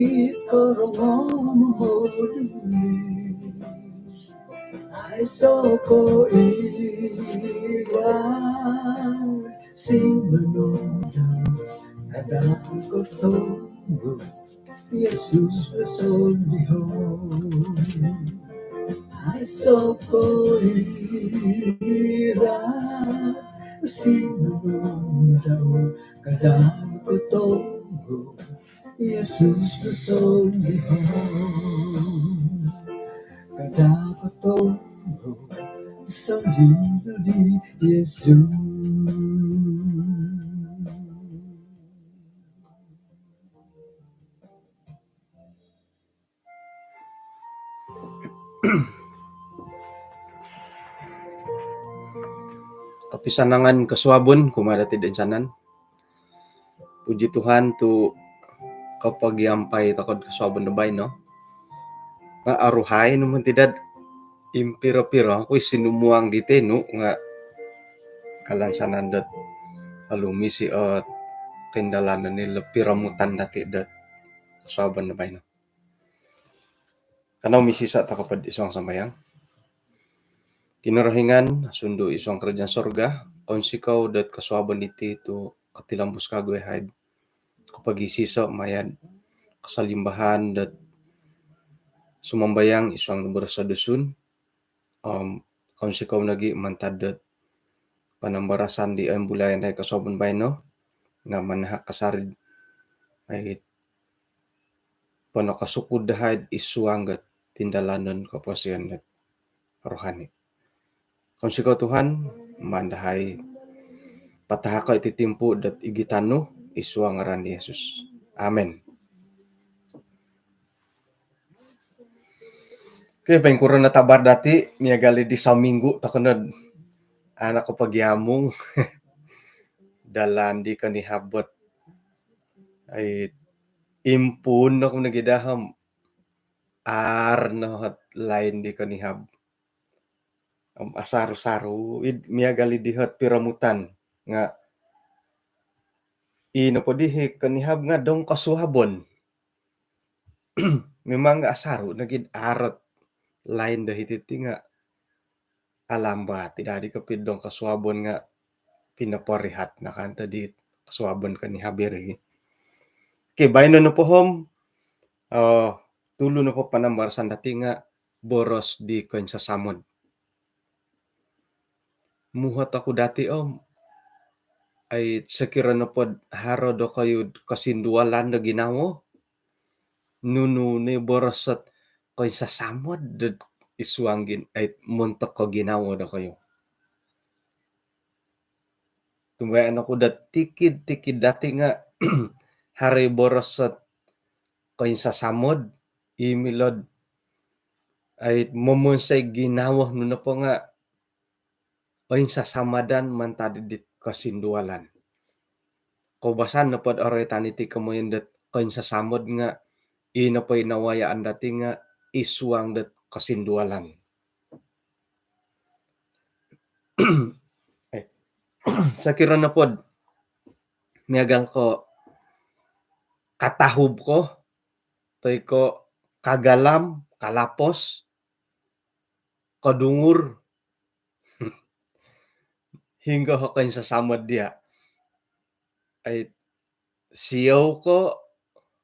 Ai soko iwan sinunod kadang ko tunggu Yesus solihon ai soko iwan sinunod kadang ko tunggu Yesus solihon kadang ko tunggu Sandino di Yesus. Kapisanangan kaswabon kumada tidak insanan. Puji Tuhan tu kapag yampay takod kaswabon na bay, no? Nga aruhay naman tidak impiro-piro ako sinumuang dite, no? Nga kalansanan dat alumisi at kendalanan nila piramutan dati dat kaswabon na bay, no? Kanaw misisa ta kapag isang sambayang. Kinarahingan sundo isang kerajaan sorga konsikaw dat kaswabon iti tu katilambus kagwe haid kapag isiso mayad kasalimbahan dat sumambayang isang numero sa dusun konsikaw nagi mantadat panambarasan di ambulayan ay kaswabon bay, no? Nga manahak kasarid ay panakasukod dahad isuanggat tindalanon kapasiyan dat rohani. Konsikaw Tuhan mandahay patahaka iti timpo dat igitano isuang ngaran ni Yesus. Amen. Okay, pangkuran na tabar dati miyagali di sa minggu takunod anak ko pagyamong dalan di kanihabot ay impun na kung nagidaham na lain di kanihab asaru-saru miyagali dihat piramutan nga ino po dihi kanihab nga dong kasuhabon memang nga asaru nagid arat lain dahiti nga alamba tidak di kapid dong kasuhabon nga pinaparihat na kanta di kasuhabon kanihabiri. Okay, bayno na po hom tulo na po panambarasan dati nga boros di kon sa samod. Muhat ako dati ay sakira na po haro do kayo kasindualan na ginawo nuno ni borosat kon sa samod isuanggin ay muntok ko ginawo do kayo. Tumbayan ako tikid dati nga hari borosat kon sa samod imilod ay mumunsay ginawa no na po nga oin sa samadan mantadidit kasindualan. Kubasan na pod oray taniti kamoyen dat koin sa samod nga ina po inawayaan dati nga isuang dat kasindualan. Sa kira na pod miyagal ko katahub ko toy ko kagalam kalapos kadungur hingga ho koin sa samod dia ay siyaw ko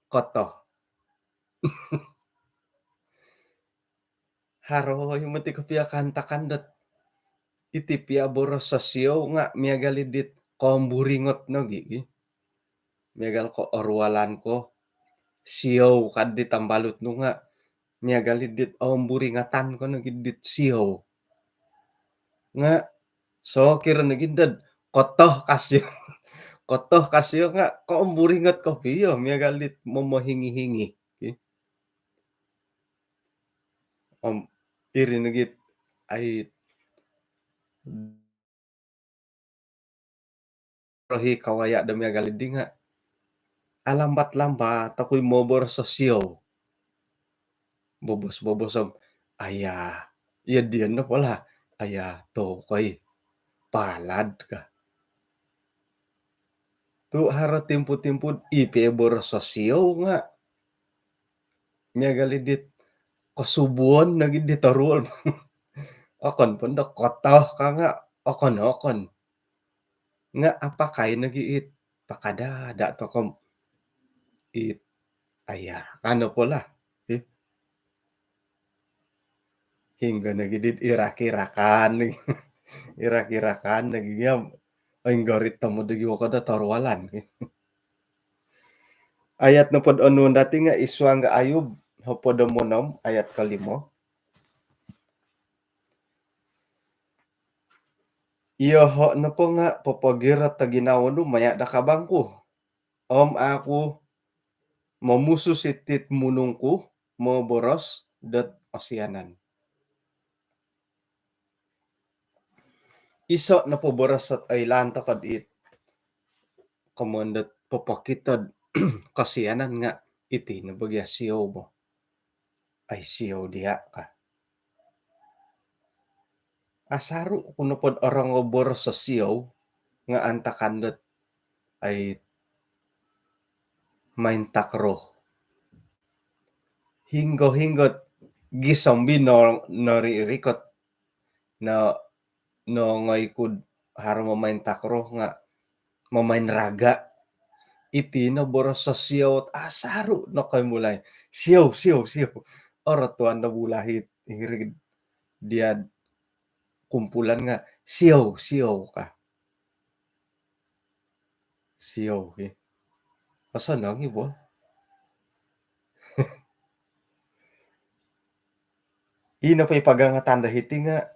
koto. Haro yung mati ko piya kantakan dat iti piya boros sa siyaw nga miyagali dit komburingot no gigi. Miyagal ko orwalan ko siyaw kadit tambalot no nga miyagali dit omburingatan ko no dit siyaw. Nga so kira nagindad kotoh kasyo kotoh kasyo nga komburingot ko piyo miyagalit momohingi-hingi. Iri nagit ay rohi kawaya da miyagali di nga alambat-lambat ako'y mobor sa siyaw. Bobos aya iya diyan na pala aya to koy palad ka. Tu hara timpo-timpo ipebor sa siyaw nga miagali dit kasubuan nagi ditarul okon pun kotoh ka nga okon nga apakay nagi it pakadada to kom it aya ano pula eh, hingga nagi dit irak-irakan irak-irakan nagigam algoritma mo dagi kada tarwalan ayat na pod ono dati nga iswa nga Ayub hopodomonom ayat kalimo. Iyo ho na po nga papagira ta ginawa no maya da kabangko. Ako mamuso sitit munungku mo boros dat asyanan. Iso na po boros at aylanta kad it kamandat papakitad kasyanan nga iti na bagya siyaw mo. Ay siyaw diha ka. Asaro kuno pod orang nga boros sa siyaw nga antakandat ay main takro. Hinggo-hinggot gisombi no naririkot na no ngaykud haro mamain takro nga mamain raga iti na boros sa siyaw at asaro no kay mulay siyaw oratuan na bulahit hirig dia kumpulan nga siyaw ka siyaw asa nang ibo ina pa ipagangatan dahiti nga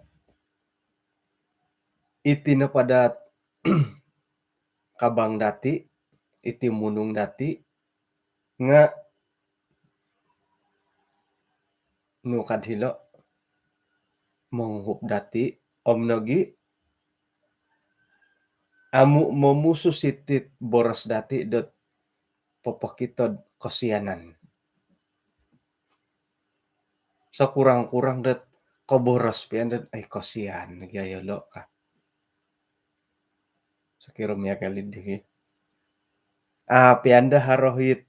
iti na padat kabang dati iti munong dati nga no kadhilo manghup dati omnogi amu mamuso sitit boros dati dot papakitod kasyanan sa kurang-kurang dat kaboros pian dat ay kasyan nagyayalo ka sa kirumya kalidhi pianda harohit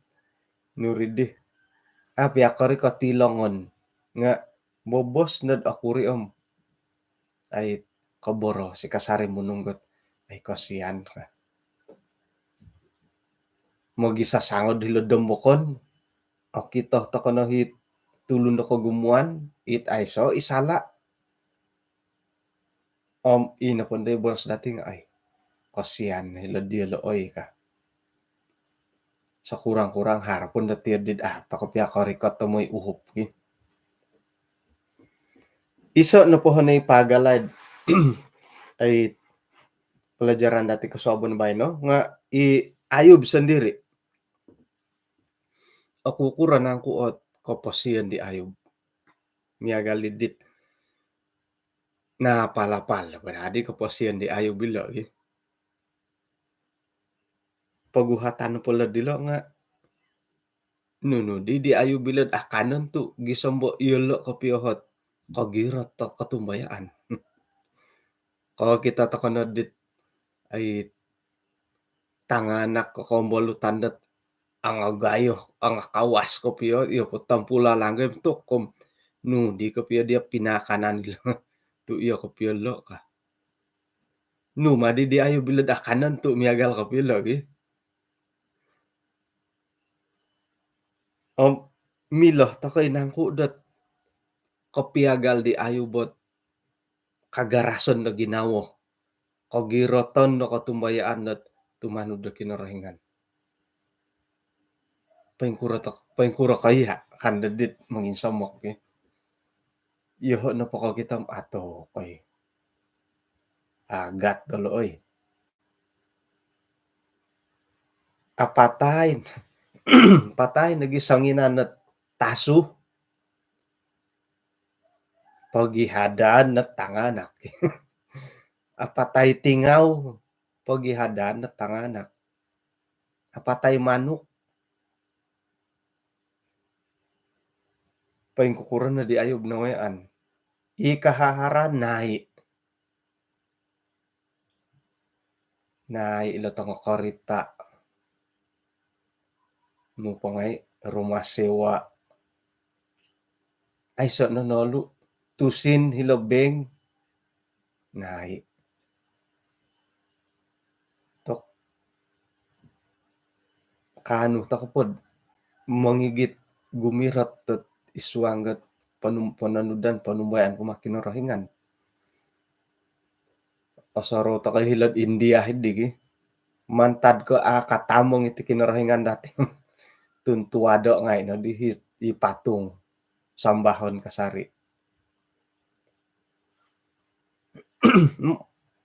nuridi piakari katilongon nga bobos nad akuri ay kaboro si kasari mununggot ay kasyan ka mo gisasangod hilod dambokon o kita takanahit tulun na kagumuan it ay so isala ina ponday boros dating ay kasyan hilod dialooy ka sa kurang-kurang harapon na tirdid takopya karikot mo'y uhup iso na po hanay pagalad ay pelajaran dati ko sabon bay no nga Ayub sendiri aku kuran ang kuot kapasiyan di Ayub miagalidit na palapal berarti kapasiyan di Ayub bilo paguhatan pala dilo nga nuno di Ayub bilad akanon tu gisombo iyolo kapiohot kagirat ta katumbayaan kalau kita takanod dit ay tanganak kakombolo tandat ang agayo ang kawas ko piyo iyo tampula langgem to kom no di ko piyo dia pinakanan nila tu iyo ko piyo lo ka no madi di ayo bilad akanan tu miagal ko piyo lagi miloh takay nangku dat kapiagal di ayo bot kagarason na ginawo kagiroton no katumbayaan dat tumanud na kinarahingan paingkura kaya kandadit manginsamok iyo na po kagitam ato kay agat daloy apatayin patay nagisanginan na taso pagihadan na tanganak apatay tingaw pagihadan na tanganak apatay manok paingkukuran na di Ayub na wayan ikahaharan nai ilatang karita no pangay rumah sewa Ayso nonolu tusin hilobeng nai tok kanu takapod mangigit gumirat tet isuangget pananudan panumbayan kumakin rahingan osoro takay hilad India hidigi mantad ko katamong iti kinarahingan dati tuntuado ngay no di patung sambahon kasari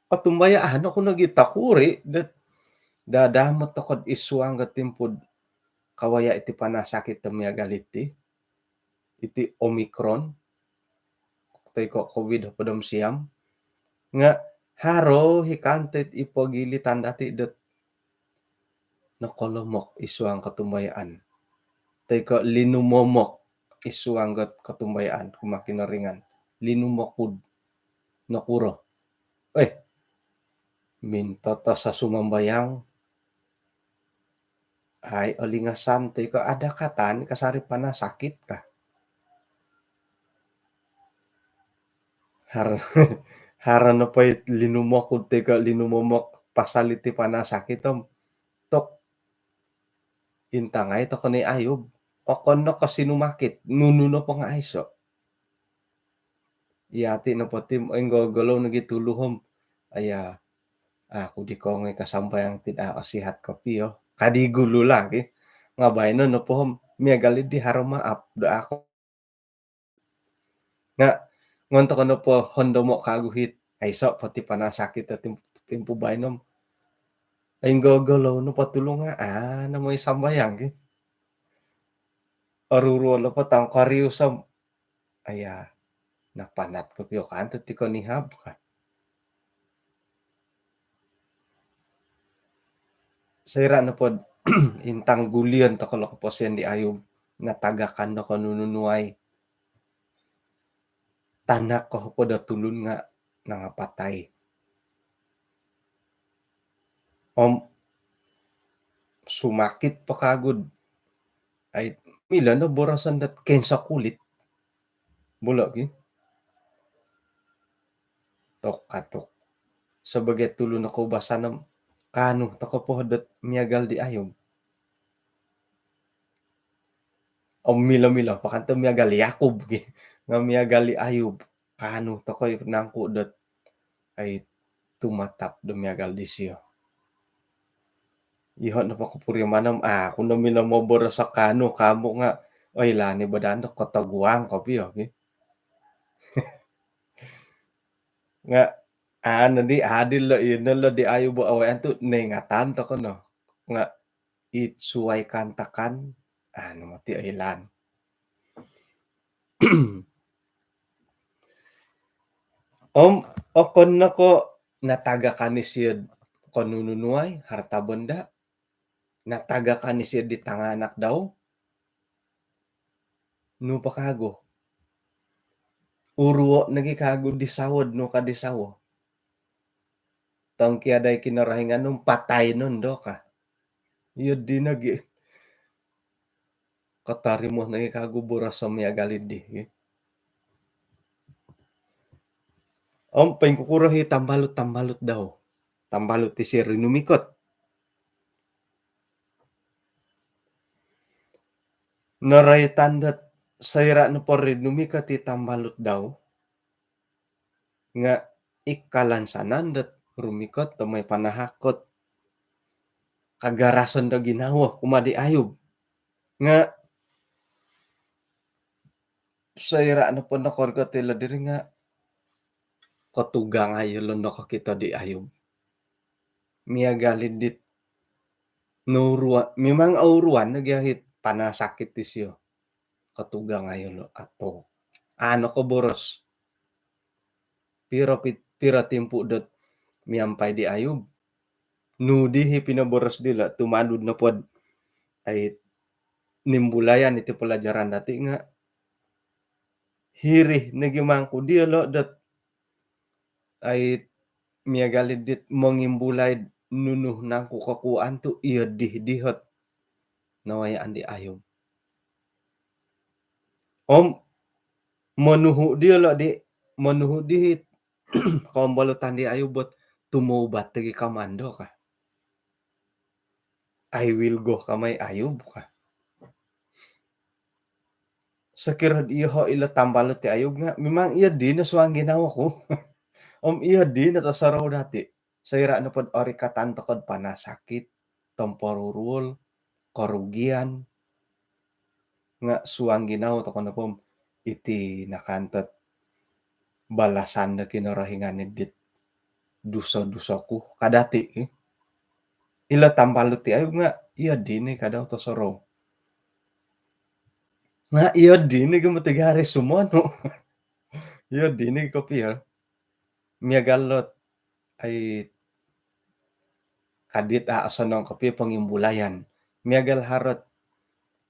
katumbaya ano ko nagitakuri dadamot takod isuangget timpud kawaya iti panasakit tamiagaliti iti Omicron tay ko COVID padam siam nga haro hikantet ipagilitan dati det nakolomok isuang katumbayaan tay ko linumomok isuangget katumbayaan kumakinaringan linumokud nakuro minta ta sa sumambayang ay alingasan tay ko ada katan kasari panasakit ka har harana pa'y linumok ti ka linumomok pasal iti panasakit tok intangay to kanay ayob okonno kasinumakit nununo pa nga ayso iyati na pati enggagalaw nagituluhom aya ako di ko ngay kasambayang asihat kapiyo kadigulo lagi nga bayno no pohom miagalid di haramaap da ako nga ngonto kono po hondomo kaguhit ayso pati panasakit at timpo baynom ay gagalaw no patulong nga na may sambayang arurulo pa tang kariusam aya napanat ko piyo kanto ti ko nihab ka sira na pod intang gulian to kalo ko siyan di ayob natagakan na kanununuay tanak ko po da tulun nga nangapatay sumakit pa kagud ay mila na borasan dat kensa kulit bulak tok katok sabaget tulon ako basanam kano tako po dat miagal di ayob mila pakanto miagal Yakob nga miagal di ayob kano tako nangku dat ay tumatap do miagal di siya ihon na pakupuryo manam kuno mila mobora sa kano kamo nga ay lani badano kataguang kapiyo nga ano di adil lo yun lo di ayo bo awayan tu nengatan to kono nga itsuay kantakan ano mati ilan okon na ko nataga kanisiyod konununuay harta benda nataga kanisiyod di tanganak daw no pakago uruo nagikago di sawod no kadisawo tangki aday kinarahingan nung patay nun do ka yun di nagi katari mo nagikago bura sa miagalid di pengkukurahi tambalot daw tambalot ti siya rinumikot naray tandat sayra no por rinumikot ti tambalot daw nga ikalansanan dat rumikot to may panahakot kagarason da ginawa kumadi ayob nga sayra na po nakor ko tila diri nga katugang ayo londo ko kita di ayob miagalid dit nuruan memang auruan nagyahit panasakit ti siyo katugang ayo lo ato ano ko boros pira timpu dat miampay di ayob nudi hi pinaboros dila tumadud na pod ay nimbulayan iti pelajaran dati nga hirih nagimangko di lo dat ay miagalid dit mangimbulay nunuh nang kukakuan tu iya dihot nawayaan di ayob Menuhu dia lo di menuhu di kombalutan di Ayub bot tumaubat tegi kamando kah. I will go kamay Ayub kah. Sekira iho ila tambalot ti Ayub nga memang iya di na suang ginawa ko. Iya di na tasaraw dati. Sayra na pod ori katanto kod panasakit, temporurul, kerugian, nga suang ginawa to kono pom iti nakantat balasan na kinarahingan dit duso-dusoku kadati ila tambalot ti Ayub nga iya di ni kadaw to saraw. Nga iya di ni gumatigari sumono. Iya di ni kopir. Miagalot ay kadit aasanong kapi pangimbulayan. Miagal harot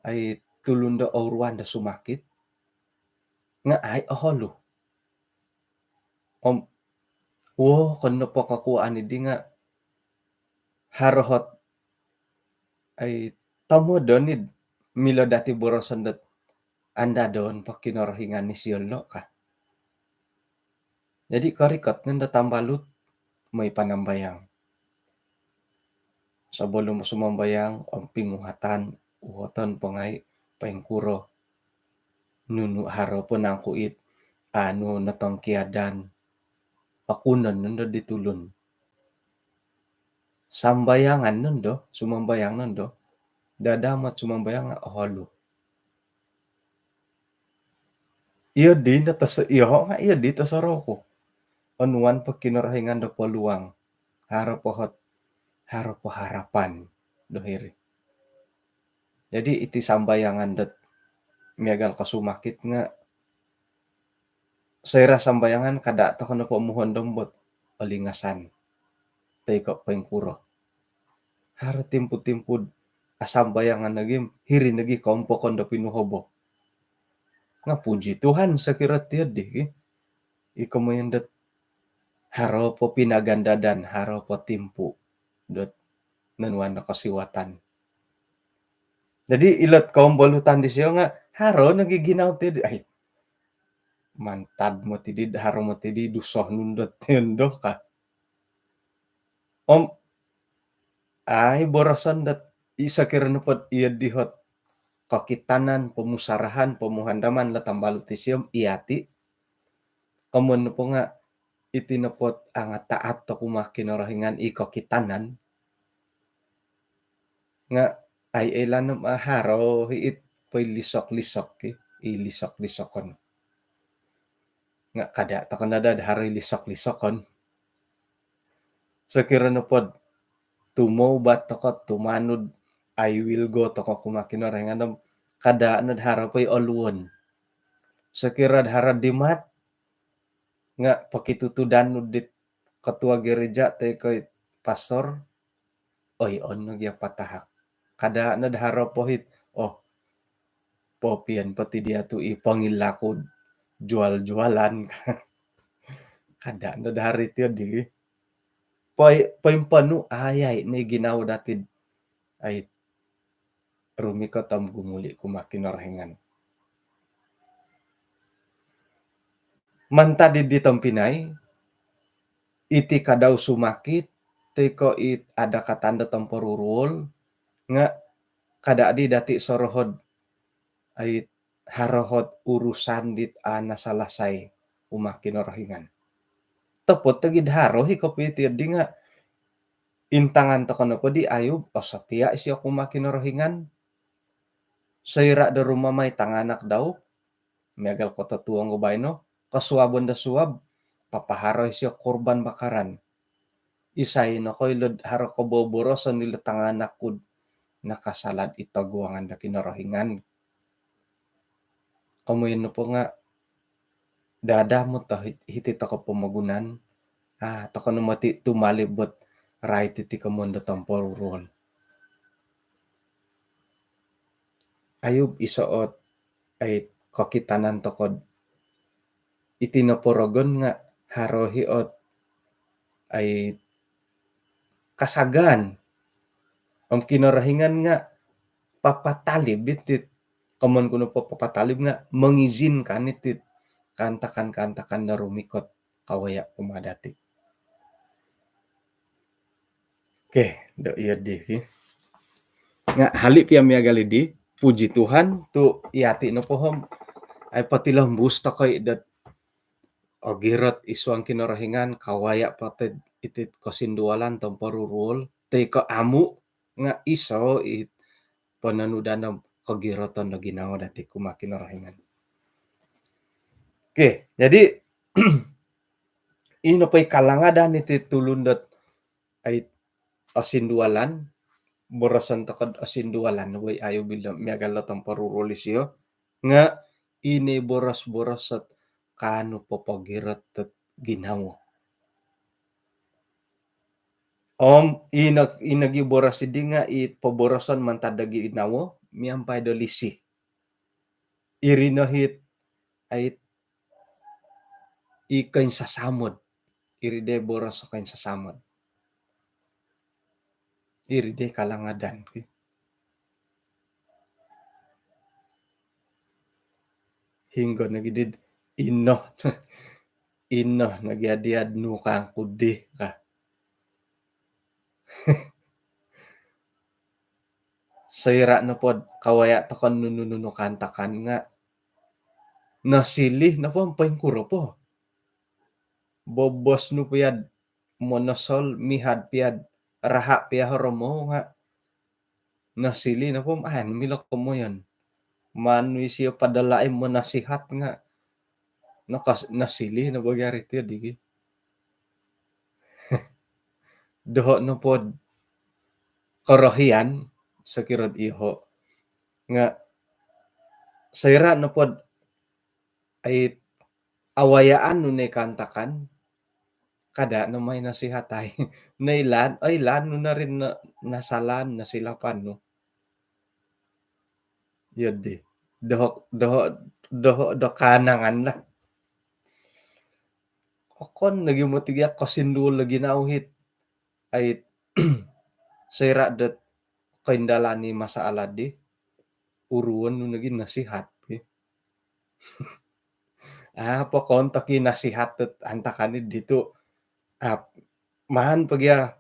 ay tulundo auruan da sumakit. Nga ay aholo. Om wo kono po kakuan di nga harohot ay tamo donid milo dati borosan dat anda doon pa kinorohingan ni Siyolno ka. Jadi karikot nanda tambalut may panambayang. Sebelum mo sumambayang ang pinguhatan uhoton pangay paingkuro nunu haro po nang kuit ano natang kiadan pakunan nunda ditulun sambayangan nundo sumambayang nundo dadamat sumambayang nga holo iyo din na sa iyo nga iyo dito sa roko anuan pag kinarahingan do peluang haro po harapan dohiri jadi iti sambayangan dat miagal kasumakit nga sayra sambayangan kada to kono po muhon dombot alingasan tay ko paingkuro haro timpud-timpud asambayangan nagim hiri nagi kompo kondo pinuhobo nga puji Tuhan sakira tiad di ikaw mo yung dat haro po pinagandadan haro po timpu dot nanuan na kasiwatan jadi ilat kombolutan di siya nga haro nagiginaw ti ay mantad mo ti di haro mo ti di dusoh nundot tendo ka om ay borosan dat isa kira pod iya dihot kakitanan pemusarahan pemuhandaman la tambalut ti siyam iati kamun po nga itinapot ang taat to kumakinorahingan ikakitanan nga ay ilanam haro hiit poy lisok-lisok ilisok-lisokon nga kada to kanada haro lisok-lisokon so kira no pod tumaubat to ko tumanod I will go to ko kumakinorahingan kada nad haro poy oluon so kira hara dimat nga pakitutudan dit ketua gereja tay koy pastor oy on nagya patahak kada nadharo pohit oh popian pati dia tu ipangilakod jual-jualan kada nadhari tiyo di paimpanu ayay na ginawa datid ay rumiko tam gumuli kumakinorahingan manta di Pinay iti kadaw sumakit teko it ada katanda temporurul nga kada di dati sorohod ay harohot urusan dit ana salasay umakinorahingan tepot tagid haro hikopiti di nga intangan to kono po di Ayub o satia isya kumakinorahingan sayra da rumamay tanganak daw miagal ko tatuang ubay no kasuabon da suab papaharo isya korban bakaran isay no koy lod haro ko boborosan nila tanganak kud nakasalad itaguangan da kinarahingan kamuyan no po nga dada mo ta hiti ta ko pamagunan ta kono mati tumalibot right iti kamondo temporurol Ayub isuot ay kakitanan to kod itinoporogon nga haro hiot ay kasagan ang kinarahingan nga papatalib itit kamon kuno po papatalib nga mangizin kan itit kantakan-kantakan na rumikot kawaya kumadati. Oke, do iya di. Nga halip ya miagali di puji Tuhan tu iati no pohom ay patilah busta koy dat ogirot isuang kinarahingan kawaya pated itit kosindualan temporurul te ko amu nga iso it pananudanam kagiroton na ginawa dati kumakinarahingan. Oke, jadi ino pa'y kalangadan iti tulundot ay asindualan borosan takad asindualan way ayo bila miagala temporurulisyo nga ini boros-borosat kano popogirot tet ginawa. Inagi boras idi nga it paborosan mantadagi ginawa miampay dolisi. Irinahit ay ikain sasamod. Iride boras kain sasamod. Iride kalangadan. Hinggo nagidid ino ino nagyadiad nukang kudi ka. Sayra na pod kawaya takon nunununo kantakan nga nasilih na po ang paingkuro po. Bobos no piyad monosol mihad piyad raha piyahoromo nga nasili na po milok ko mo yan. Manwi siya padalain mo nasihat nga nasili na bagyari tiyo digi. Doho no pod karahian sa kirod iho nga sayra no pod ay awayaan no kantakan kada no may nasihatay nailan ay lan no na rin na, nasalan nasilapan no yun di doho kanangan la okon naging motigya kasindul lagi nauhit ay sayra dat kaindalani masaala di uruan no naging nasihat pokon taki nasihat at antakanid dito mahan pagya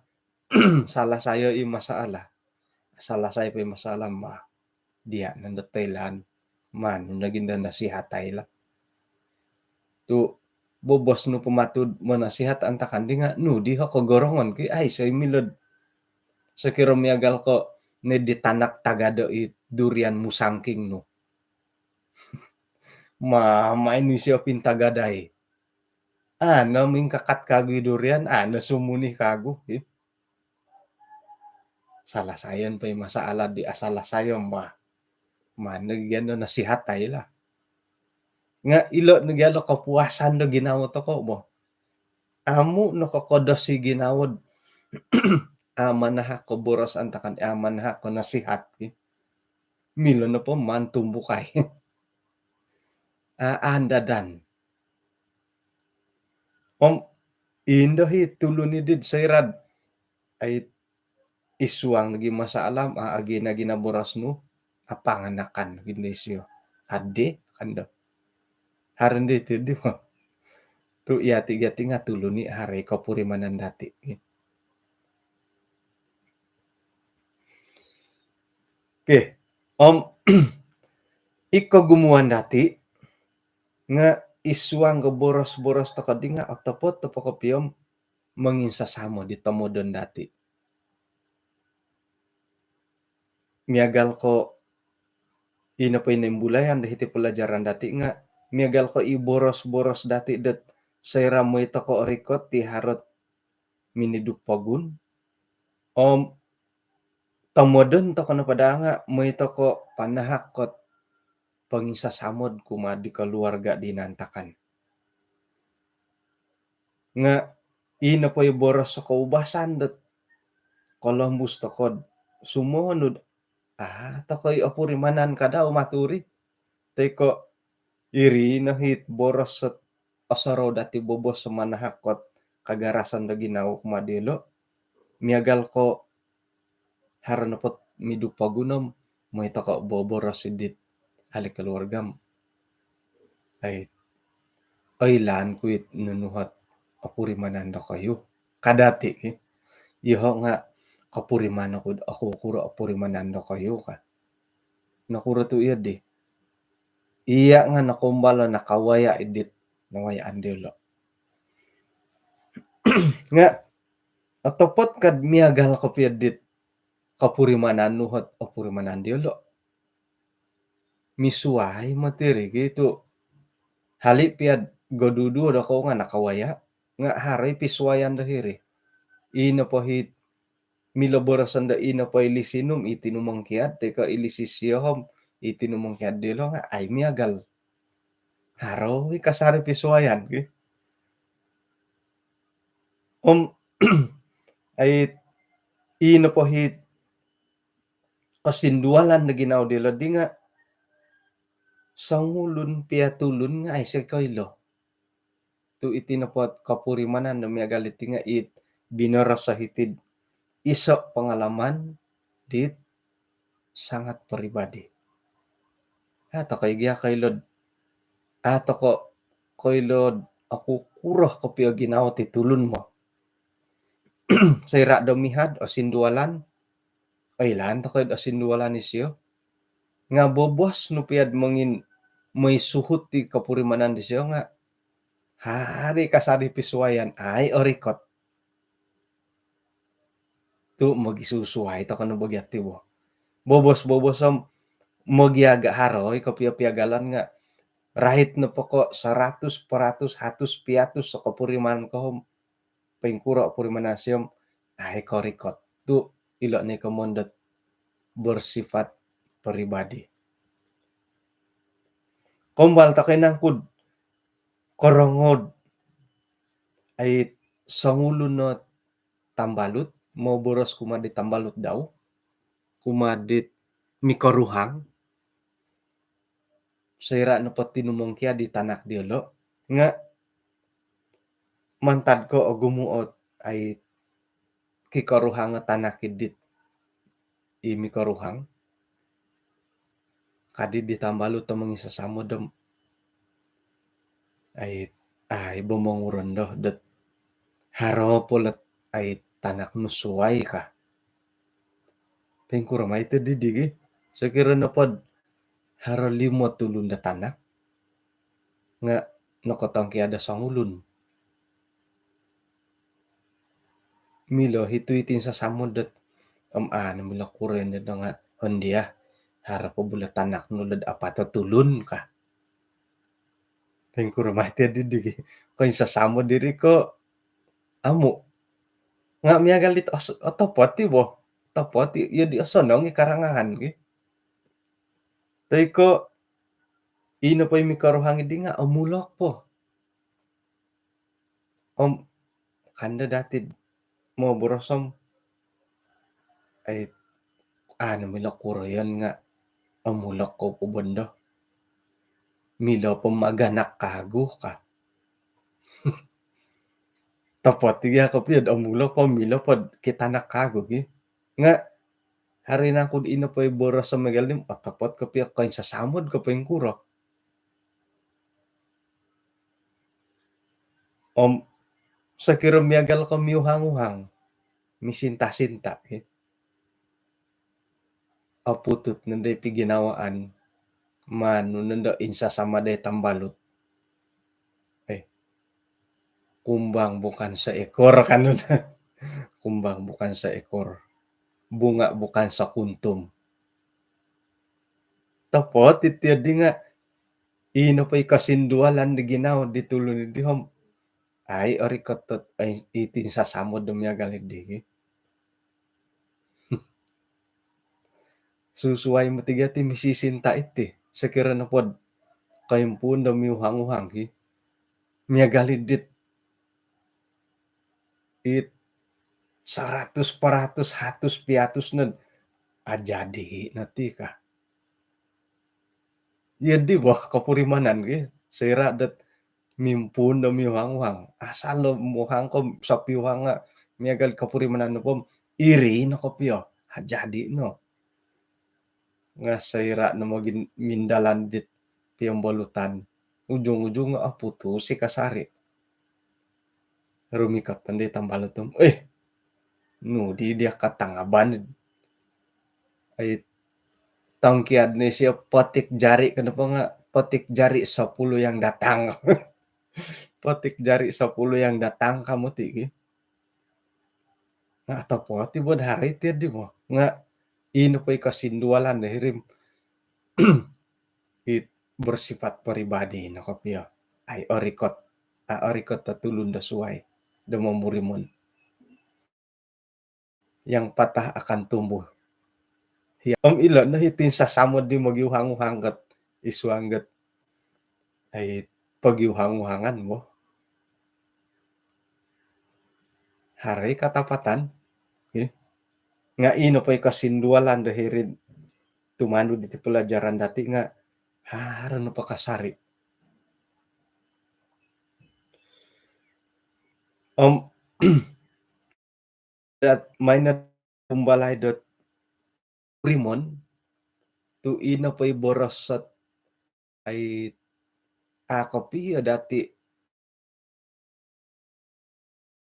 salah sayo i masaala salah sayo pa masaala ma dia nandat Thailand man no naging nasihatay la tu bobos no pumatud mo nasihat antakan di nga no di ako gorongon ki ay say milod sa kiromiagal ko ne ditanak tagado it durian musangking no main siya pintagaday naming kakat kago durian nasumunih kago salah sayon pa masaala di asalah sayo nagyan no nasihat tayo la nga ilo nagyalo kapuasan no ginawa to ko mo amu no kakodos si ginawod amanaha ko boros antakan amanaha ko nasihat milo na po man tumbukay andadan indohi tuluni did sayrad ay isuang nagi masaalam agi na ginaboras no apanganakan gindesyo ade kando haran dito di mo tu iati nga tuluni hare kapurimanan dati oke iko gumuan dati nga isuang go boros-boros to kadi nga octopot to pakopiyom manginsasamo di tomodon dati miagal ko ino pa inimbulayan dahiti pelajaran dati nga miagal ko iboros-boros dati dat sayra mo ito ko orikot ti harot minidupagun tomodon to kono pada nga mo ito ko panahakot pangisasamod kumadi keluarga dinantakan nga ino pa boros sa kaubasan dat Columbus tokod sumonod takoy opurimanan kada umaturi teko iri nahit boros sa asaro dati bobos sa manahakot kagarasan da ginawa kumadilo miagal ko haranapot midupagunom mo ito ko boboros sidit halik keluargam ay Oilan kuit nunuhat apurimananda kayo. Kadati iho nga kapurimana kud ako kuro apurimananda kayo ka. Nakuro tu iya di. Iya nga nakumbala nakawaya edit nawayaan dilo. Nga atopot kad miagal ko piadit kapurimanan nuhat apurimanan dilo. Misuway matiri gitu. Hali piad godudu da ko nga nakawaya. Nga haray pisuwayan dahiri. Ina po hit milaborasan da ina po ilisinum itinumang kiat teka ilisisiyahom itinumang kiat dilo nga ay miagal. Haraw kasari pisuwayan ki. Ay ina po hit kasindualan na ginaw dilo di nga sangulun piatulun nga ay sa koylo. Tu itinapot kapurimanan na miagalit nga it binara sa hitid iso pangalaman dit sangat pribadi. Ato kay giya kaylod ato ko kaylod ako kurah ko piyo ginaw ti tulun mo. Sa ira domihad o sindualan ay lan to kayo sindualan ni siyo. Nga bobos no piad mangin may suhut ti kapurimanan di siyo nga hari kasari pisuwayan ay orikot. Tu magisusuway to kano bagyat ti bo. Bobos am magyaga haroy kapiya-piyagalan nga rahit na po ko 100% hatus piatus sa kapuriman ko pengkuro apurimanasyon ay korikot. Tu ilo ni kamondat bersifat pribadi. Kumbal ta kay nangkud korongod ay sangulo no tambalut mo boros kumadit tambalut daw kumadit mikaruhang sayra no patinumong kya di tanak diolo nga mantad ko o gumuot ay kikaruhang nga tanak idit i mikaruhang kadi di tambalut to mangi sasamo dam ay bumonguron do dat haro polat ay tanak nusuway ka. Pengkura may ito didigi. So kira na pod haro limo tulun da tanak nga nakotang kiada sangulun. Milo hituitin sa samod dat mila kuren na nga hondia hara po bula tanak nulad apato tulun ka. Pengkura may ito didigi. Kung sa samod diri ko amo nga miyagalit otopot ti bo. Tapot di asonong ikarangahan ki. Tay ko ino pa yung mikaruhang di nga amulok po. Kanda dati mo borosom ay ano mila kuro yan nga amulok ko po bando. Milo po maganak kago ka. Tapot tiga ko piyad amulok po milo po kita nakago ki. Nga hari na kung ino po yung borosom magalim tapot ko piyad kain sa samod ko po yung kuro. Sa kirumiagal ko miyuhang-uhang misinta-sinta aputut nanday piginawaan mano nanda insa sama day tambalot kumbang bukan sa ekor kanon kumbang bukan sa ekor bunga bukan sa kuntum tapot iti di nga ino pa ikasindualan di ginaw di tulo ni dihom ay orikotot ay itin sa samod dumyagal di susuway mo tigati misisinta iti sa kira na pod kayong punda miyuhang-uhang miyagalidit it 100% hatus piatus nun ajadi nati ka. Yan di ba kapurimanan sira dat mimpun da miyuhang-uhang asal lo muhang ko sa piyuhang nga miyagal kapurimanan no pom iri no kopyo ajadi no. Nga sayra na magin mindalan dit piyong bolutan ujung-ujungna putus si kasari. Rumikat tandi tambaletum, nu di dia katangaban ai tangkiad ni siya petik jari kenapa nggak petik jari 10 yang datang. Petik jari 10 yang datang kamu tigi. Nga tapoti bod hari tiad di mo. Nga ino pa ikasindualan na hirim it bersifat pribadi na kopya. Ay orikot tatulun da suway da mamurimon. Yang patah akan tumbuh. Ila na hitin sa samod di magiuhang-uhanggat iswanggat ay pagiuhang-uhangan mo. Hari katapatan. Nga ino pa ikasindualan da hirin tumandu di pelajaran dati nga haran na pakasari. Dat mainat kumbalay dot primon tu ina pa'y borosat ay kopi dati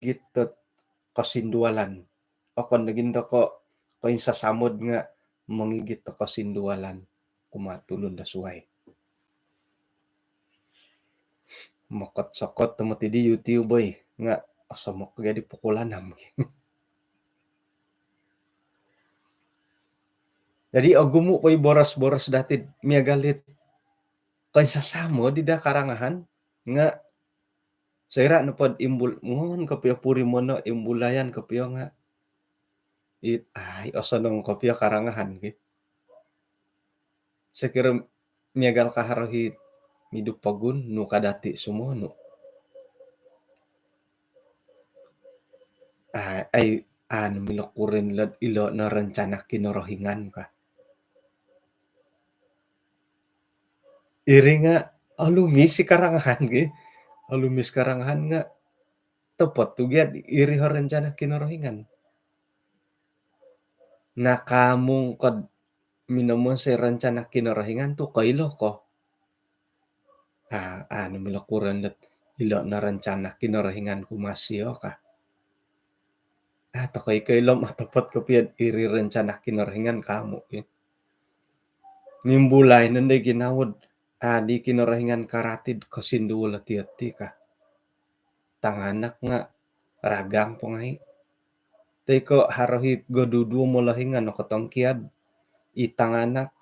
gitot kasindualan. Okon naging ko yung sasamod nga mangigit to kasindualan kumatulon da suway. Makot-sakot tamati di YouTube boy nga asamok gadi pukulanam. Jadi agumo pa'y boros-boros dati miagalit kay sasamo di da karangahan nga Saira na pod imbul ngon kapyo puri mo no imbulayan kapyo nga ay osanong kapyo karangahan ki. Sekira miagal kaharohi midupagun no kadati sumono. Ay milakurin lad ilo na rencana kinorohingan ka. Iri nga alumis si karangahan ki. Alumis karangahan nga tepat tugiat iri ho rencana kinorohingan. Nakamong kod minamon sa rencana kinorohingan tu kailo ko. Milakuran dat ilo na rencana kinorohingan kumasyo ka. Takay kailom atapat kapiad iri rencana kinorohingan kamu. Nimbulay nanday ginawad di kinorohingan karatid kasinduwala tiyati ka. Tanganak nga ragang po ngay. Teko harohit godudu mo lahingan no katongkiad. Itanganak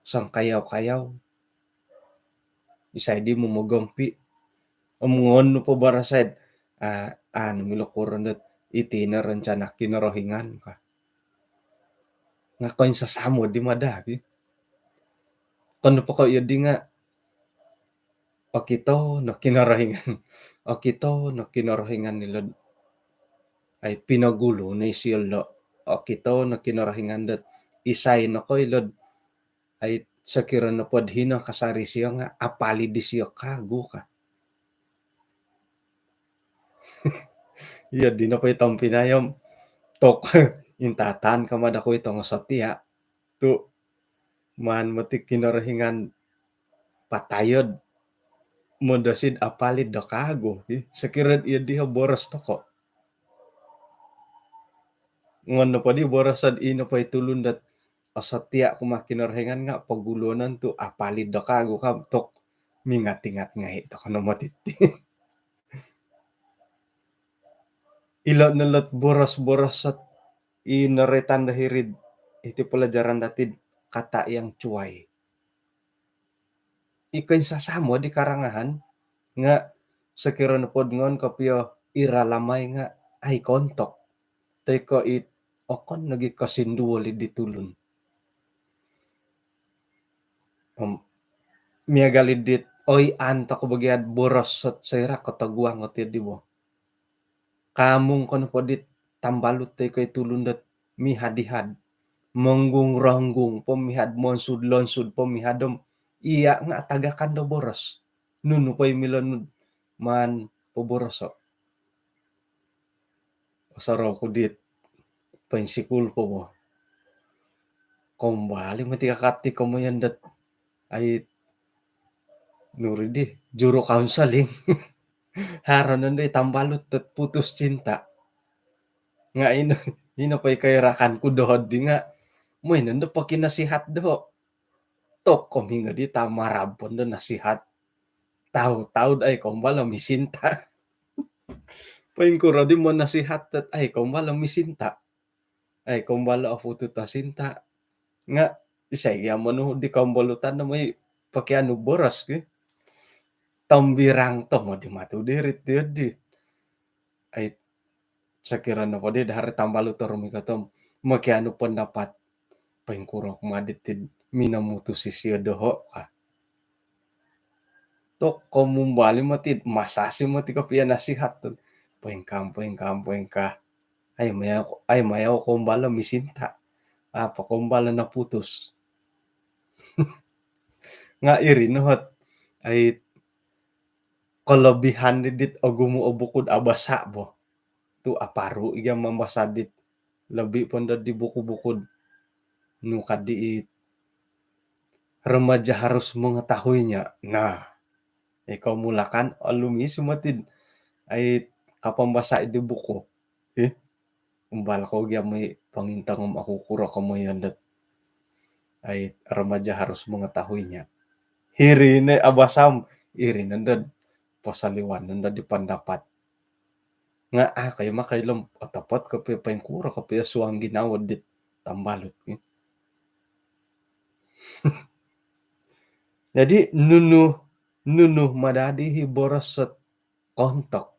sang kayaw-kayaw. Isay di mo magompi. Amungon no po barasaid. Milakuran dat iti na rencana kinorohingan ka. Nga koin sa samo di madagi. Kano po kayo di nga okito no kinorohingan. Okito no kinorohingan nila ay pinagulo na isiyalo. Okito no kinorohingan dat isay no ko ilod ay sakira na pod hino kasari siya nga apali di siya kago ka. Iya di na po itong pinayom tok intatan kamada ko itong satia tu man matik kinorohingan patayod modasid apalid da kago. Sakirad iya diha boras to ko. Ngon na pa di borasad ino pa itulun dat asatia kumakinorohingan nga pagulunan tu apalid da kago ka tok mingat-ingat nga ito ka namatiti. Ilo nalot boras-boras at inaretan dahirid iti pelajaran datid kata yang cuai. Ikain sasamo di karangahan nga sakira na pod ngon kapyo iralamay nga ay kontok. Teko okon nagi kasinduwali ditulun. Miagalidit oy anta ko bagiad boros at sayra kataguang at di mo. Kamong kono podit tambalut tayo kay tulundat mihadihad. Manggung ranggung pemihad monsud-lonsud pemihadom iya nga tagakan do boros. Nunu pa'y milanud man poboroso. Pasaro ko dit pensikul po mo. Kumbali mati kakati ko mo yan dat ay Nuri di juru counseling haranon deui tambalut teu putus cinta. Nga ino ino pay kay rakanku dohod di nga, "Moy nando pake nasihat doho." Tok komi nga di tamarabon do nasihat. Tahu-tahu ay kombala misinta. Paing kuro di mo nasihat tet ay kombala misinta. Ay kombala afutu ta sinta. Nga isay manu di kambalutan na may pakianu boras ke. Tambirang to mo di matu dirit di. Ay sakirana po di dahar tambalutor mi katom makianu pendapat paing kuro kumaditid minamutu sisyo doho ka. Tok komumbali matid masasi mati kapian nasihat to. Poeng ka. Ay mayaw kumbala misinta. Apa kumbala na putus. Nga iri nohot ay kelebihan didit ogumu obukud abasa bo. Tu aparu iya mambasadit lebih pun di buku-buku nu kadiit remaja harus mengetahuinya. Nah, ikaw mulakan alumi sumatid ay kapambasa di buku. Umbal ko gya may pangintangom ako kuro kamoyandat ay remaja harus mengetahuinya. Hirine abasam iri nandad pasaliwan nandad di pandapat. Nga kayo makailam atapat kape paing kuro kape suang ginawad dit tambalot. Jadi nunuh madadi hiboras set kontok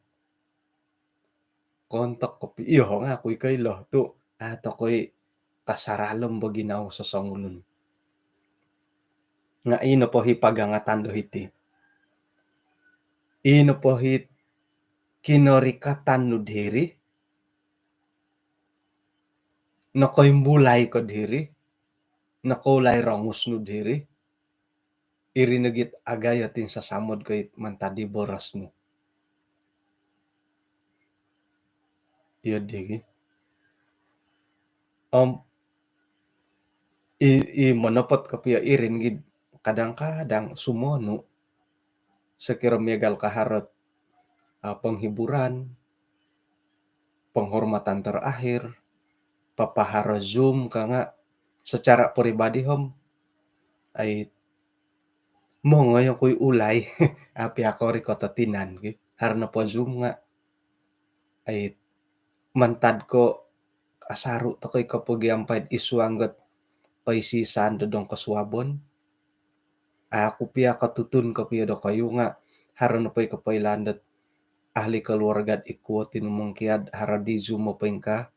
kopi iyo nga kuy kaylo tu ato koy kasaralom baginaw sa sangulun. Nga ino po hipagangatan do hiti. Ino po hit kinorikatan no diri na koy bulay ko diri na kulay rangus no diri iri nagit agay atin sa samod koy mantadi boras no. Iyo digi. Manopot kapia irin gid kadang-kadang sumono sekira megal kaharot penghiburan, penghormatan terakhir, papahara Zoom ka nga secara pribadi hom ay mo ngayon ko'y ulay api ako rikota tinan harna po Zoom nga ay mantad ko asaru to ko'y kapugiampad iswanggot oy sisan dodong kaswabon. Aku pia katutun ko pia do kayo nga harana po'y kapailandat ahli keluarga iko tinumungkiad haradi Zoom mo ka.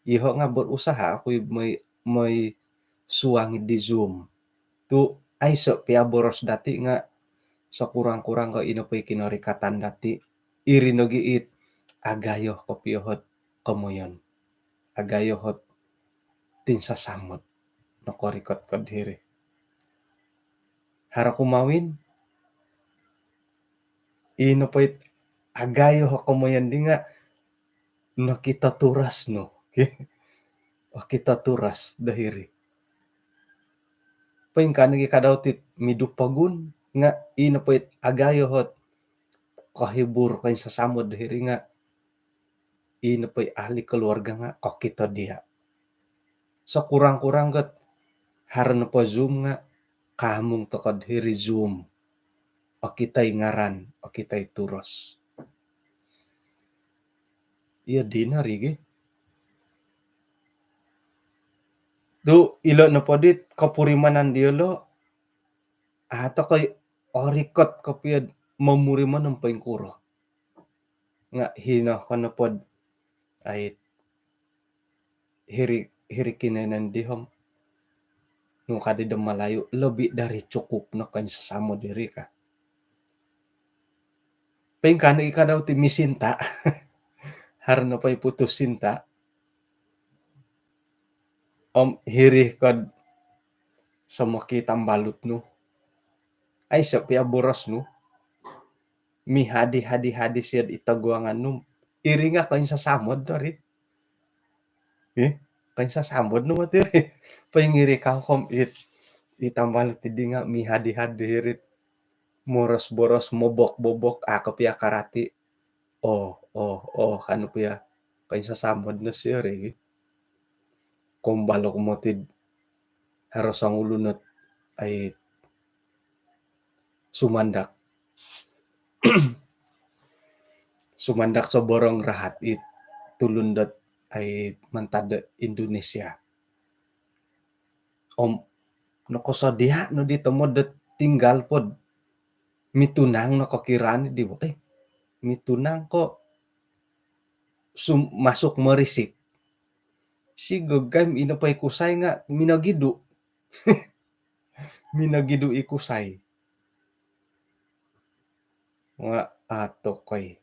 Iho nga berusaha ako may suwangi di Zoom. Tu ay so pia boros dati nga sa kurang-kurang ko ino po'y kinorikatan dati. Iri no giit agayo ko piyahot komoyon. Agayo hot tinsasamot no korikot ko diri. Hara kumawin ino po'y agayo ho komoyon di nga no kita turas no. O kita turas dahiri. Paing kanigi kadaw tit midupagun nga ino po'y agayo hot kahibur kayo sa samod dahiri nga ino po'y ahli keluarga nga kakita dia. So kurang-kurang kat harana po Zoom nga kamong tokod hiri Zoom. O kita'y ngaran, o kita'y turos. Iya di na rigi. Do ilo na po dit kapurimanan diolo ato ko'y orikot kapiyad mamuriman ng paingkuro. Nga hina ko na pod ay hiri kinanan dihom nung kadidang malayo lebih dari cukup na kanya sasamo diri ka. Paing ka ika daw ti misinta harna pa'y putus sinta hiri kad sa makitang balut no ay sa pia boras no mi hadi siya itagwangan no iri nga kanya sasamod no rin kanya sasamod no matiri paing iri ka kom itang balut ti nga mi hadi hirit moros-boros mobok-bobok ako piya karati. Kanu piya kain sasamod na siya re. Kung balok mo tid haros ang ulunot ay sumandak. Sumandak sa borong rahat it tulundat ay mantada Indonesia. No kosadiha no dito mo dat tinggal pod mitunang no kakirani di ba? Mitunang ko masuk merisik. Si gagam inapay kusay nga minagidu. Minagidu ikusay. Nga ato koy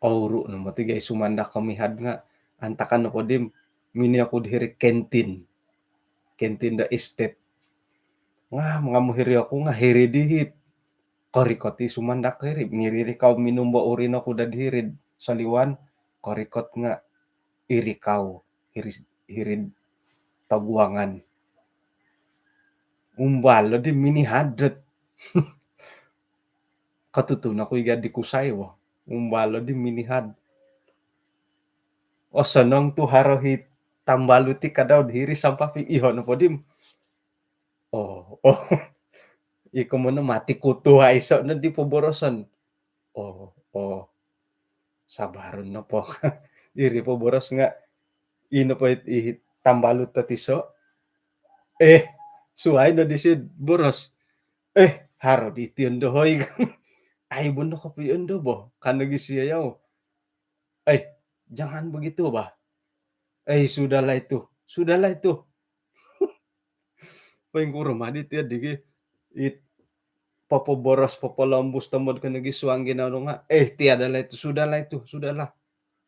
auro no matigay sumandak kamihad nga antakan no podim mini ako dihiri kentin. Kentin da estate. Nga mga muhiri ako nga hiri dihit. Korikoti sumandak hiri. Ngiriri kau minumba urin ako da dihiri saliwan. Korikot nga iri kau. Hiri taguangan. Umbalo di mini hadret. Katutun ako iga di kusay wo. Umbalo di mini had. O sanong tu harohit tambaluti kadaw dihiri sampah pi ihon po dim. Iko mo na mati kutu iso na di po borosan. Sabaron na po. Iri po boros nga ino po ihit tambalut tatiso. Suhay na di si boros. Haro di tiyondo hoy. Ay bundo ko piyondo bo. Kanagi siya yaw. Jangan begitu ba. Sudahlah itu. Sudahlah itu. Pengkuro madit ya digi it papoboros papolambus tamod ka nagi suang ginano nga. Tiada lah itu. Sudahlah itu. Sudahlah.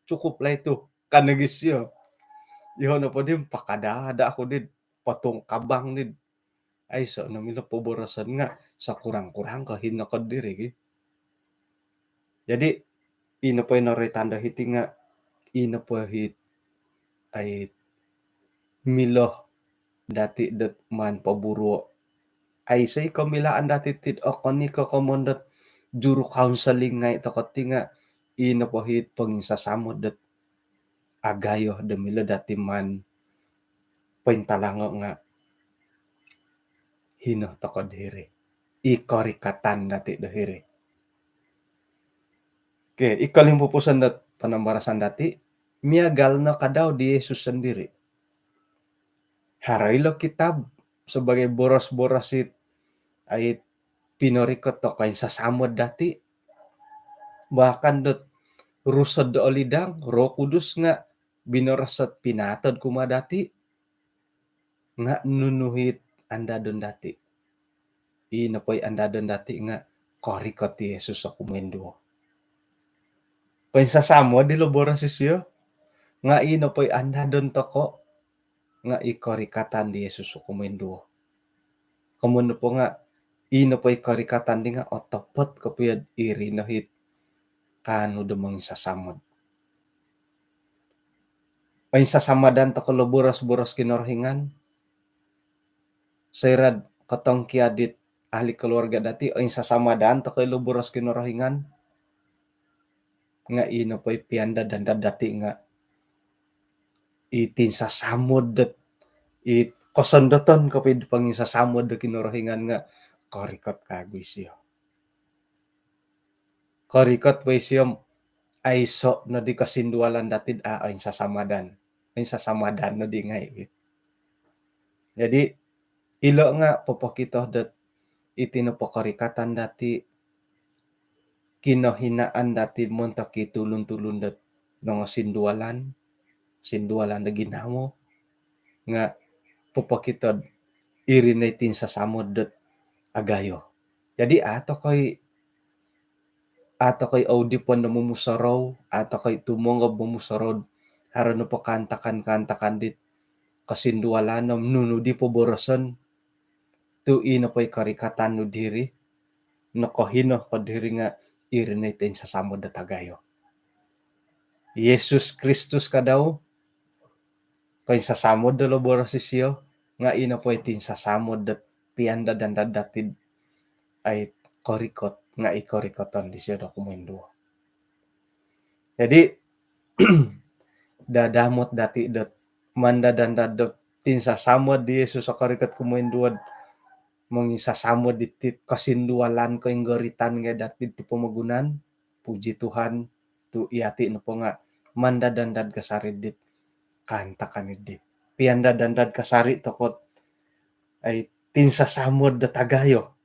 Cukuplah itu. Kanagi siya. Ihon na po din pakadada ako din. Patong kabang din. So namila poborosan nga sa kurang-kurang kahin na kadiri. Jadi ino po yung tanda hiti nga ino po hit ay miloh dati dat man paburo ay say kamilaan dati tit okoni ko komondot juru counseling nga ito kati nga ino po hit panginsasamod dat agayo damila dati man paintalango nga hino takod hiri ikorikatan dati dahiri. Ikalim pupusan dat panambarasan dati miagal na kadaw di Yesus sendiri. Harailo kitab sebagai boros-borosit ay pinorikot to kain sasamod dati. Bahkan dot rusod do olidang Roh Kudus nga binorosat pinatod kuma dati nga nunuhit andadon dati. Ino po'y andadon dati nga korikot ti Yesus sa kumendo. Kain sasamod di lo borosisyo nga ino po'y andadon toko nga ikorikatan di Yesus sa kumendo. Kamuno po nga ino po'y korikatan di nga otopot kapuyad iri no hit kano dumang sasamod. Ay sasamadan to ko boros-boros kinorhingan. Sayrad katong kiadit ahli keluarga dati ay sasamadan to ko boros kinorhingan. Nga ino po'y pianda danda dati nga itin sasamod dat it kosandoton kapid pangin sasamod da kinorhingan nga korikot kagoy siya. Korikot po'y siya ay so na di kasindualan datid ay sasamadan. Ay sasamadan na di ngay. Jadi ilo nga popokito dat itinopokorikatan dati kinohinaan dati monta kitulun-tulun dat nga sindualan na ginamo nga popokito irinatin sasamod dat agayo. Jadi ato koy audipon na mumusaraw, ato koy tumongob mumusarod, haro no po kantakan dit, kasindualan no nunudi po boroson, tu ino po'y karikatan no diri, no kohino ko diri nga irinatin sa samod na tagayo. Jesus Kristus ka daw, kay sa samod na lo borosisyo, nga ino po'y tin sa samod dat pianda dandadatid ay korikot nga ikorikoton di siya dokumento. Jadi dadamot dati dot mandadanda dot tinsasamod di Yesus sa karikat kumenduad mong isasamod ditit kasindualan ko yung goritan nga dati ti pamagunan. Puji Tuhan tu iati no po nga mandadandad kasarid dit kanta kanid dit. Pianda dandad kasari tokot ay tinsasamod da tagayo.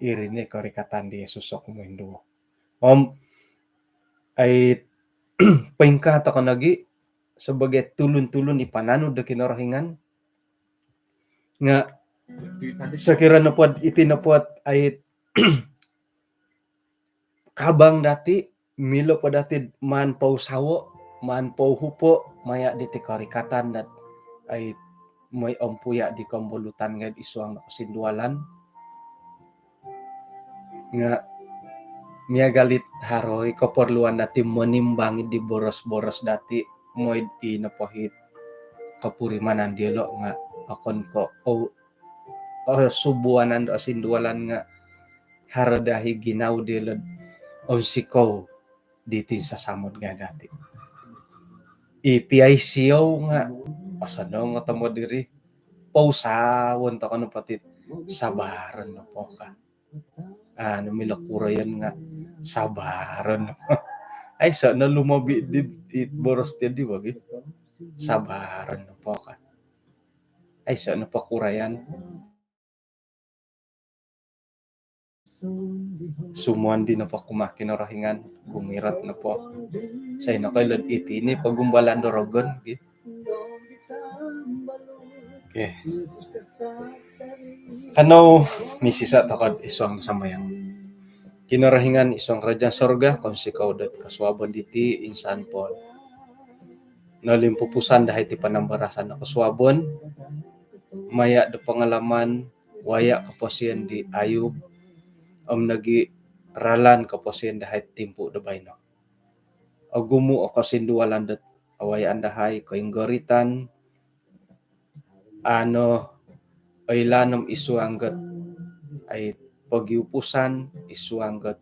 Irine korikatan di Yesus sa kumenduo. Ay paingkata ka nagi sebagai tulun-tulun ipananod da kinarahingan nga sakira na pod itinapot ay kabang dati milo pa dati man pausawo man pauhupo maya di karikatan dat ay may ampuya di kambulutan nga isuang nakasindualan nga miya galit haroy kaperluan dati menimbang di boros-boros dati moy inapohit kapurimanan dielo nga akon ko subuanan do asindualan nga haradahi ginaw dielo on sikaw diti sa samod nga dati. PICO nga asano nga tamo diri pausawon ta kanu patit sabaron na po ka. Milakura yan nga sabaron. Ay sa na lumabi dit boros ti di wagi. Sabaron na po ka. Ay sa na pakurayan. Sumuan din na pa kumakin rahingan gumirat na po sa inakailad itini pagumbalan dorogon okay kano misisa takad isang samayang kinarahingan isang radyang sorga kung sikaw dat kaswabon diti insan po nalimpupusan dahil ti panambarasan na kaswabon maya da pangalaman waya kaposian di Ayub nagi ralan kaposian dahil timpo da bayno agumu o kasindualan dat away andahay ko inggoritan ay lanom isuanggat ay pagiupusan isuanggat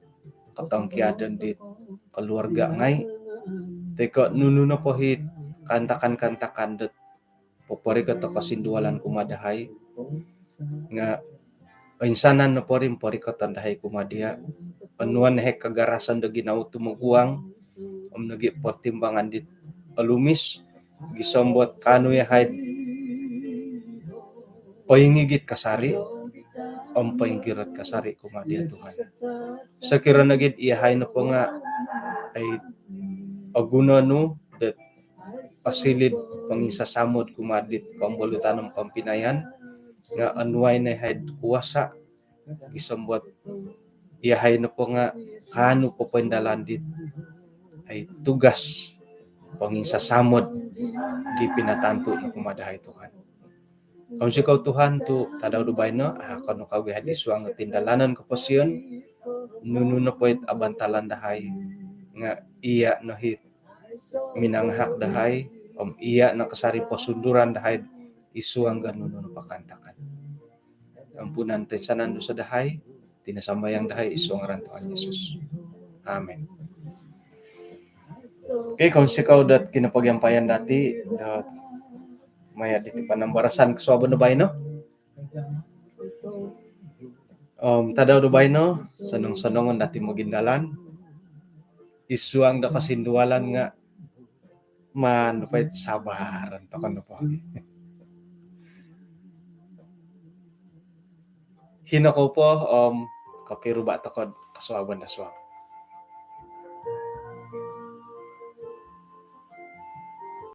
katangkiadan dit keluarga ngay teko nuno na pohit kantakan dat popori kato kasindualan kumadahay nga insanan na po rin pori katandahay kumadia panuan na hek kagarasan da ginaw tumuguang nagi pertimbangan dit alumis gisombot kanu yahay paingigit kasari painggirat kasari kumadia Tuhan sakira nagid iyahay na po nga ay agunano dat pasilid pangisasamod kumadit kambulutanong kampinayan nga anuay na head kuwasa gisombot iyahay na po nga kanu po pendalandit ay tugas pangisasamod di pinatanto na kumadahay Tuhan. Kung sikaw Tuhan tu tadaw dubay no kanu kawihad isuang tindalanan ko posyon nuno na po it abantalan dahay nga iya no hit minanghak dahay iya na kasari pasunduran dahay isuang ganun no pakantakan. Ampunan tensanan do sa dahay tinasamayang dahay isuang ran Tuhan Yesus. Amen. Okay, kung sikaw dat kinapagyampayan dati dat maya diti panambarasan kaswabon na bay no? Tadaw do bay no? Sanong-sanongon dati magindalan isuang da kasindualan nga man pait sabaran to kanu po. Hinako po kapiruba to kod kaswaban na swab.